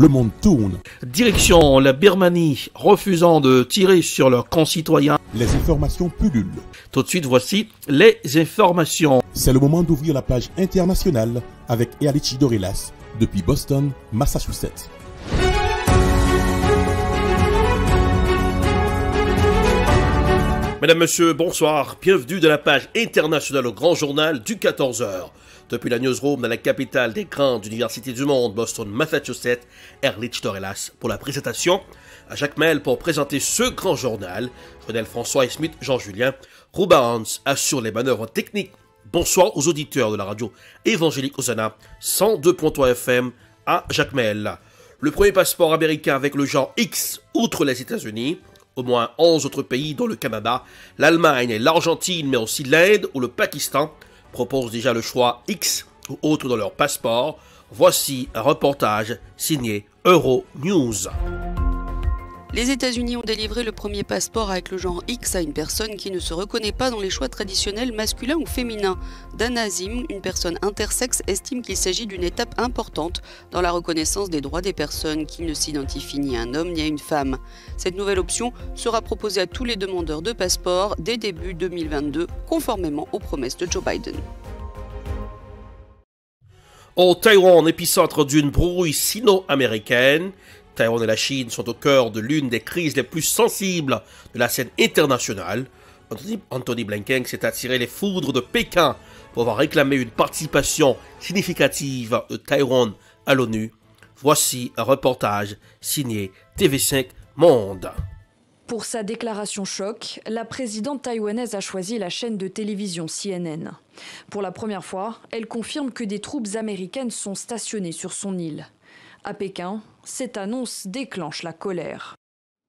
le monde tourne. Direction la Birmanie, refusant de tirer sur leurs concitoyens. Les informations pullulent. Tout de suite, voici les informations. C'est le moment d'ouvrir la page internationale avec Erlich Dorelas depuis Boston, Massachusetts. Mesdames, Messieurs, bonsoir. Bienvenue dans la page internationale au grand journal du 14h. Depuis la newsroom dans la capitale des grandes universités du monde, Boston, Massachusetts, Erlich Dorelas pour la présentation. À Jacques Mel pour présenter ce grand journal. Fidel François et Smith, Jean-Julien. Ruba Hans assure les manœuvres techniques. Bonsoir aux auditeurs de la radio évangélique Hosanna, 102.3 FM à Jacques Mel. Le premier passeport américain avec le genre X outre les États-Unis. Au moins 11 autres pays, dont le Canada, l'Allemagne et l'Argentine, mais aussi l'Inde ou le Pakistan, proposent déjà le choix X ou autre dans leur passeport. Voici un reportage signé Euronews. Les États-Unis ont délivré le premier passeport avec le genre X à une personne qui ne se reconnaît pas dans les choix traditionnels masculins ou féminins. Dan Azim, une personne intersexe, estime qu'il s'agit d'une étape importante dans la reconnaissance des droits des personnes qui ne s'identifient ni à un homme ni à une femme. Cette nouvelle option sera proposée à tous les demandeurs de passeport dès début 2022, conformément aux promesses de Joe Biden. Au Taïwan, épicentre d'une brouille sino-américaine, Taïwan et la Chine sont au cœur de l'une des crises les plus sensibles de la scène internationale. Anthony Blinken s'est attiré les foudres de Pékin pour avoir réclamé une participation significative de Taïwan à l'ONU. Voici un reportage signé TV5 Monde. Pour sa déclaration choc, la présidente taïwanaise a choisi la chaîne de télévision CNN. Pour la première fois, elle confirme que des troupes américaines sont stationnées sur son île. À Pékin, cette annonce déclenche la colère.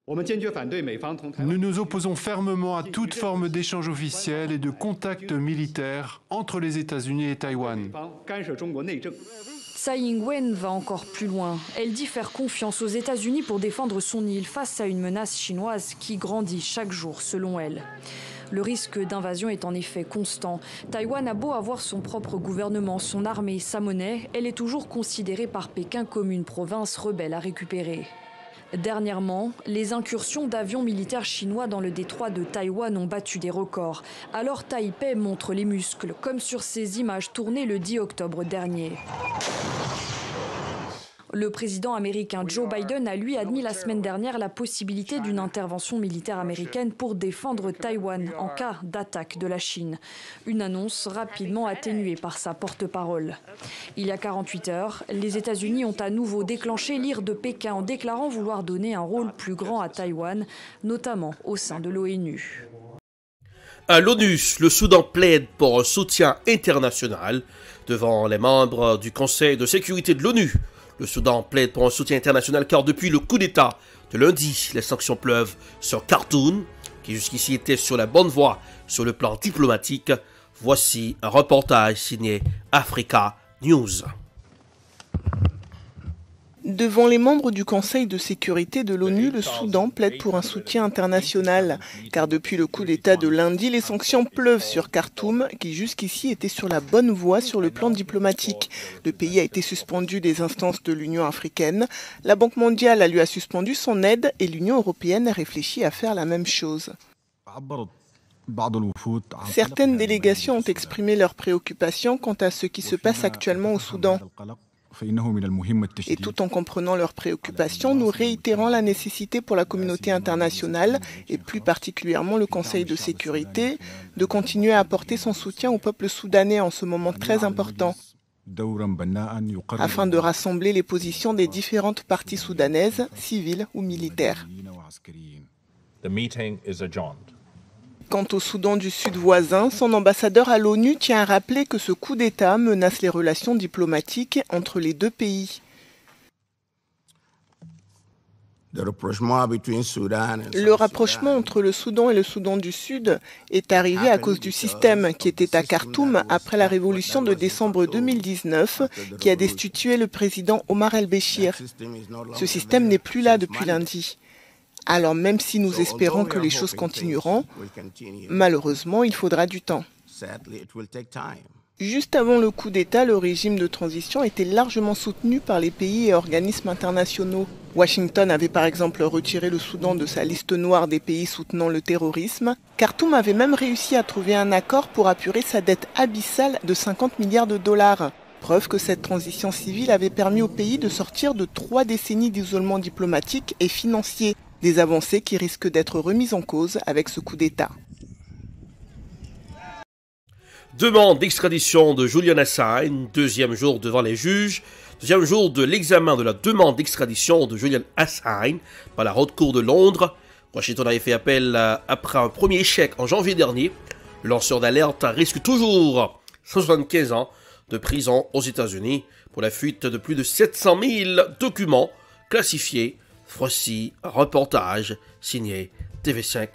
Nous nous opposons fermement à toute forme d'échange officiel et de contact militaire entre les États-Unis et Taïwan. Tsai Ing-wen va encore plus loin. Elle dit faire confiance aux États-Unis pour défendre son île face à une menace chinoise qui grandit chaque jour, selon elle. Le risque d'invasion est en effet constant. Taïwan a beau avoir son propre gouvernement, son armée, sa monnaie, elle est toujours considérée par Pékin comme une province rebelle à récupérer. Dernièrement, les incursions d'avions militaires chinois dans le détroit de Taïwan ont battu des records. Alors Taipei montre les muscles, comme sur ces images tournées le 10 octobre dernier. Le président américain Joe Biden a lui admis la semaine dernière la possibilité d'une intervention militaire américaine pour défendre Taïwan en cas d'attaque de la Chine. Une annonce rapidement atténuée par sa porte-parole. Il y a 48 heures, les États-Unis ont à nouveau déclenché l'ire de Pékin en déclarant vouloir donner un rôle plus grand à Taïwan, notamment au sein de l'ONU. À l'ONU, le Soudan plaide pour un soutien international devant les membres du Conseil de sécurité de l'ONU. Le Soudan plaide pour un soutien international car depuis le coup d'État de lundi, les sanctions pleuvent sur Khartoum, qui jusqu'ici était sur la bonne voie sur le plan diplomatique. Voici un reportage signé Africa News. Devant les membres du Conseil de sécurité de l'ONU, le Soudan plaide pour un soutien international. Car depuis le coup d'État de lundi, les sanctions pleuvent sur Khartoum, qui jusqu'ici était sur la bonne voie sur le plan diplomatique. Le pays a été suspendu des instances de l'Union africaine. La Banque mondiale lui a suspendu son aide et l'Union européenne a réfléchi à faire la même chose. Certaines délégations ont exprimé leurs préoccupations quant à ce qui se passe actuellement au Soudan. Et tout en comprenant leurs préoccupations, nous réitérons la nécessité pour la communauté internationale, et plus particulièrement le Conseil de sécurité, de continuer à apporter son soutien au peuple soudanais en ce moment très important, afin de rassembler les positions des différentes parties soudanaises, civiles ou militaires. Quant au Soudan du Sud voisin, son ambassadeur à l'ONU tient à rappeler que ce coup d'État menace les relations diplomatiques entre les deux pays. Le rapprochement entre le Soudan et le Soudan du Sud est arrivé à cause du système qui était à Khartoum après la révolution de décembre 2019 qui a destitué le président Omar el-Béchir. Ce système n'est plus là depuis lundi. Alors même si nous espérons que les choses continueront, malheureusement, il faudra du temps. Juste avant le coup d'État, le régime de transition était largement soutenu par les pays et organismes internationaux. Washington avait par exemple retiré le Soudan de sa liste noire des pays soutenant le terrorisme. Khartoum avait même réussi à trouver un accord pour apurer sa dette abyssale de 50 milliards de dollars. Preuve que cette transition civile avait permis au pays de sortir de 3 décennies d'isolement diplomatique et financier. Des avancées qui risquent d'être remises en cause avec ce coup d'État. Demande d'extradition de Julian Assange, deuxième jour devant les juges, deuxième jour de l'examen de la demande d'extradition de Julian Assange par la Haute Cour de Londres. Washington avait fait appel après un premier échec en janvier dernier. Le lanceur d'alerte risque toujours 175 ans de prison aux États-Unis pour la fuite de plus de 700 000 documents classifiés. Voici un reportage signé TV5.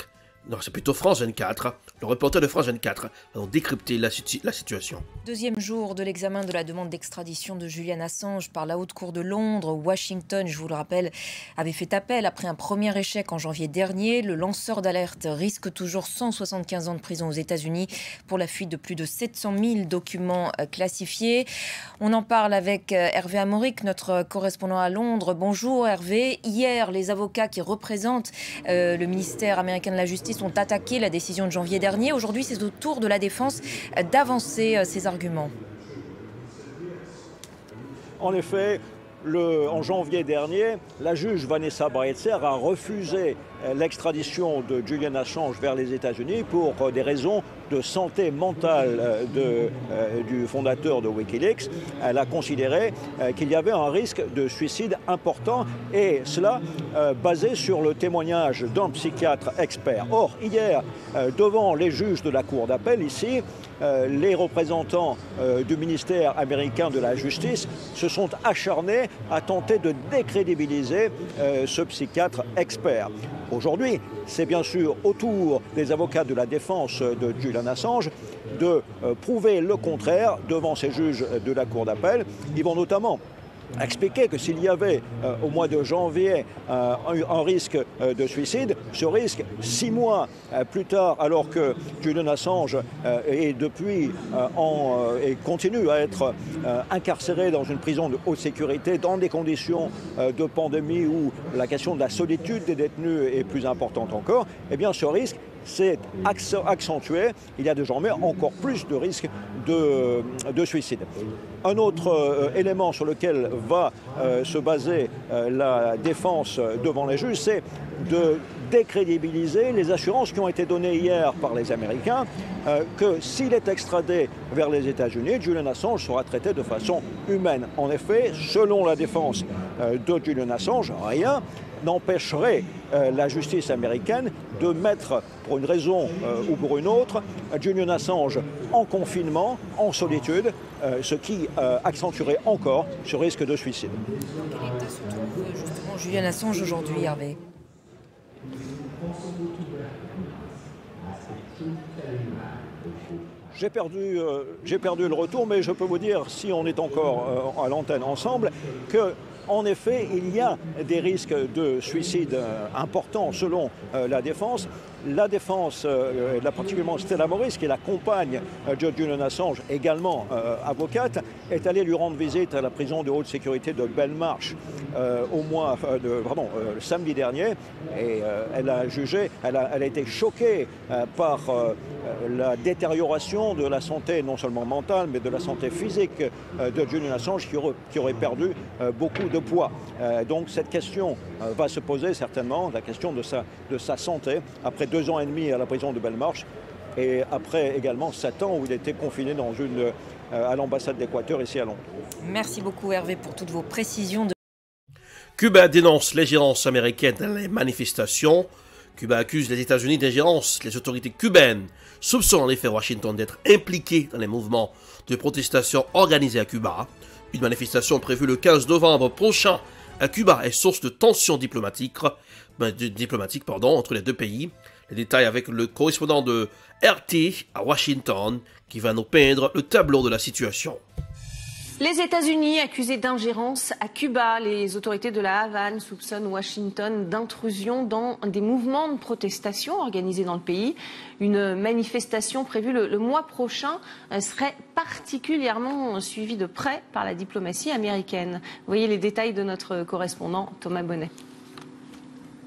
Non, c'est plutôt France 24. Le reporter de France 24 a décrypté la situation. Deuxième jour de l'examen de la demande d'extradition de Julian Assange par la Haute Cour de Londres. Washington, je vous le rappelle, avait fait appel après un premier échec en janvier dernier. Le lanceur d'alerte risque toujours 175 ans de prison aux États-Unis pour la fuite de plus de 700 000 documents classifiés. On en parle avec Hervé Amoric, notre correspondant à Londres. Bonjour Hervé. Hier, les avocats qui représentent le ministère américain de la Justice ont attaqué la décision de janvier dernier. Aujourd'hui, c'est au tour de la défense d'avancer ses arguments. En effet, en janvier dernier, la juge Vanessa Breitzer a refusé l'extradition de Julian Assange vers les États-Unis pour des raisons de santé mentale du fondateur de Wikileaks. Elle a considéré qu'il y avait un risque de suicide important et cela basé sur le témoignage d'un psychiatre expert. Or, hier, devant les juges de la Cour d'appel, ici, les représentants du ministère américain de la Justice se sont acharnés à tenter de décrédibiliser ce psychiatre expert. Aujourd'hui, c'est bien sûr au tour des avocats de la défense de Julian Assange de prouver le contraire devant ces juges de la Cour d'appel. Ils vont notamment expliquer que s'il y avait au mois de janvier un risque de suicide, ce risque 6 mois plus tard, alors que Julian Assange est depuis et continue à être incarcéré dans une prison de haute sécurité dans des conditions de pandémie où la question de la solitude des détenus est plus importante encore, eh bien ce risque s'est accentué. Il y a désormais encore plus de risques de suicide. Un autre élément sur lequel va se baser la défense devant les juges, c'est de décrédibiliser les assurances qui ont été données hier par les Américains que s'il est extradé vers les États-Unis, Julian Assange sera traité de façon humaine. En effet, selon la défense de Julian Assange, rien n'empêcherait la justice américaine de mettre, pour une raison ou pour une autre, Julian Assange en confinement, en solitude, ce qui accentuerait encore ce risque de suicide. Dans quel état se trouve justement Julian Assange aujourd'hui, Hervé ? J'ai perdu le retour, mais je peux vous dire, si on est encore à l'antenne ensemble, que en effet, il y a des risques de suicide importants selon la défense. La défense, particulièrement Stella Morris, qui est la compagne de Julian Assange, également avocate, est allée lui rendre visite à la prison de haute sécurité de Belmarsh le samedi dernier. Et elle a été choquée par la détérioration de la santé, non seulement mentale, mais de la santé physique de Julian Assange, qui aurait perdu beaucoup de poids. Donc cette question va se poser certainement, la question de sa santé, après 2 ans et demi à la prison de Belmarsh, et après également 7 ans où il était confiné à l'ambassade d'Équateur ici à Londres. Merci beaucoup Hervé pour toutes vos précisions. Cuba dénonce l'ingérence américaine dans les manifestations. Cuba accuse les États-Unis d'ingérence. Les autorités cubaines soupçonnent en effet Washington d'être impliqué dans les mouvements de protestation organisés à Cuba. Une manifestation prévue le 15 novembre prochain à Cuba est source de tensions diplomatiques entre les deux pays. Les détails avec le correspondant de RT à Washington qui va nous peindre le tableau de la situation. Les États-Unis accusés d'ingérence à Cuba. Les autorités de la Havane soupçonnent Washington d'intrusion dans des mouvements de protestation organisés dans le pays. Une manifestation prévue le mois prochain serait particulièrement suivie de près par la diplomatie américaine. Voyez les détails de notre correspondant Thomas Bonnet.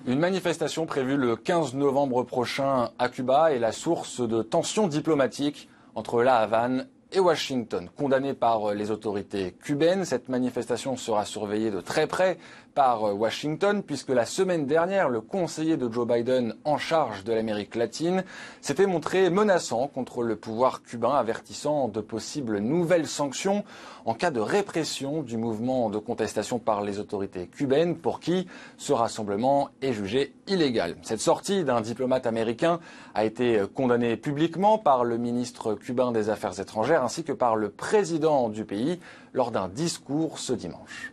Une manifestation prévue le 15 novembre prochain à Cuba est la source de tensions diplomatiques entre la Havane et Washington. Condamnée par les autorités cubaines, cette manifestation sera surveillée de très près par Washington, puisque la semaine dernière, le conseiller de Joe Biden en charge de l'Amérique latine s'était montré menaçant contre le pouvoir cubain, avertissant de possibles nouvelles sanctions en cas de répression du mouvement de contestation par les autorités cubaines, pour qui ce rassemblement est jugé illégal. Cette sortie d'un diplomate américain a été condamnée publiquement par le ministre cubain des Affaires étrangères ainsi que par le président du pays lors d'un discours ce dimanche.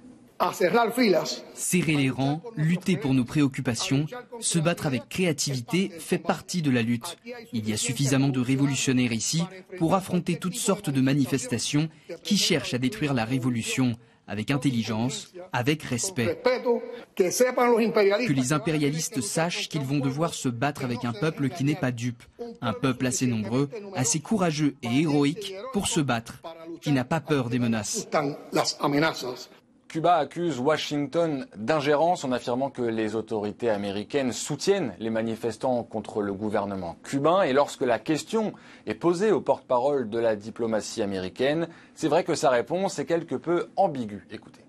Serrer les rangs, lutter pour nos préoccupations, se battre avec créativité fait partie de la lutte. Il y a suffisamment de révolutionnaires ici pour affronter toutes sortes de manifestations qui cherchent à détruire la révolution avec intelligence, avec respect. Que les impérialistes sachent qu'ils vont devoir se battre avec un peuple qui n'est pas dupe, un peuple assez nombreux, assez courageux et héroïque pour se battre, qui n'a pas peur des menaces. Cuba accuse Washington d'ingérence en affirmant que les autorités américaines soutiennent les manifestants contre le gouvernement cubain. Et lorsque la question est posée au porte-parole de la diplomatie américaine, c'est vrai que sa réponse est quelque peu ambiguë. Écoutez.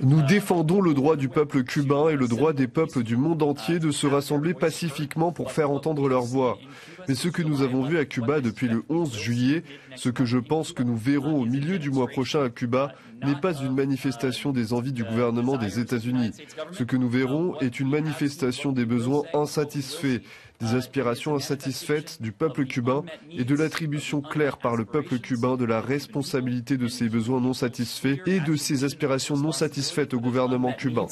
Nous défendons le droit du peuple cubain et le droit des peuples du monde entier de se rassembler pacifiquement pour faire entendre leur voix. Mais ce que nous avons vu à Cuba depuis le 11 juillet, ce que je pense que nous verrons au milieu du mois prochain à Cuba, n'est pas une manifestation des envies du gouvernement des États-Unis. Ce que nous verrons est une manifestation des besoins insatisfaits, des aspirations insatisfaites du peuple cubain et de l'attribution claire par le peuple cubain de la responsabilité de ses besoins non satisfaits et de ses aspirations non satisfaites au gouvernement cubain.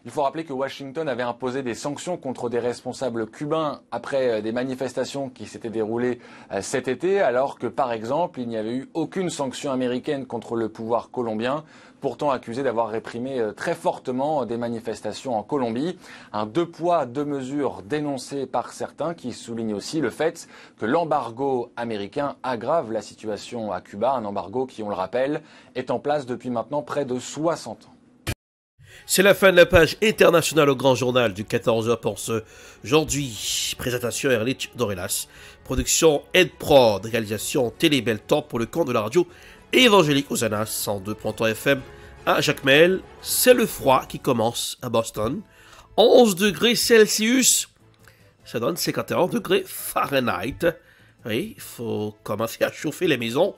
Il faut rappeler que Washington avait imposé des sanctions contre des responsables cubains après des manifestations qui s'étaient déroulées cet été, alors que, par exemple, il n'y avait eu aucune sanction américaine contre le pouvoir colombien, pourtant accusé d'avoir réprimé très fortement des manifestations en Colombie. Un deux poids, deux mesures dénoncé par certains qui soulignent aussi le fait que l'embargo américain aggrave la situation à Cuba, un embargo qui, on le rappelle, est en place depuis maintenant près de 60 ans. C'est la fin de la page internationale au Grand Journal du 14h pour ce aujourd'hui. Présentation Erlich Dorelas. Production Ed Prod. Réalisation Télé Belton pour le compte de la radio évangélique Hosanna 102.3 FM à Jacmel. C'est le froid qui commence à Boston. 11 degrés Celsius. Ça donne 51 degrés Fahrenheit. Oui, il faut commencer à chauffer les maisons.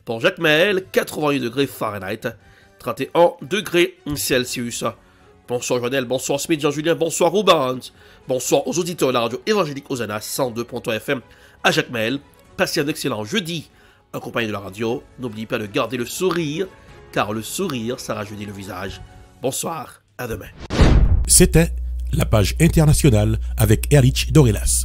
Pour Jacmel, 88 degrés Fahrenheit. 31 degrés Celsius. Bonsoir Joannel, bonsoir Smith, Jean-Julien, bonsoir Rubens, bonsoir aux auditeurs de la radio évangélique Hosanna 102.3 FM à Jacmel. Passez un excellent jeudi accompagné de la radio. N'oubliez pas de garder le sourire, car le sourire, ça rajeunit le visage. Bonsoir, à demain. C'était la page internationale avec Erlich Dorelas.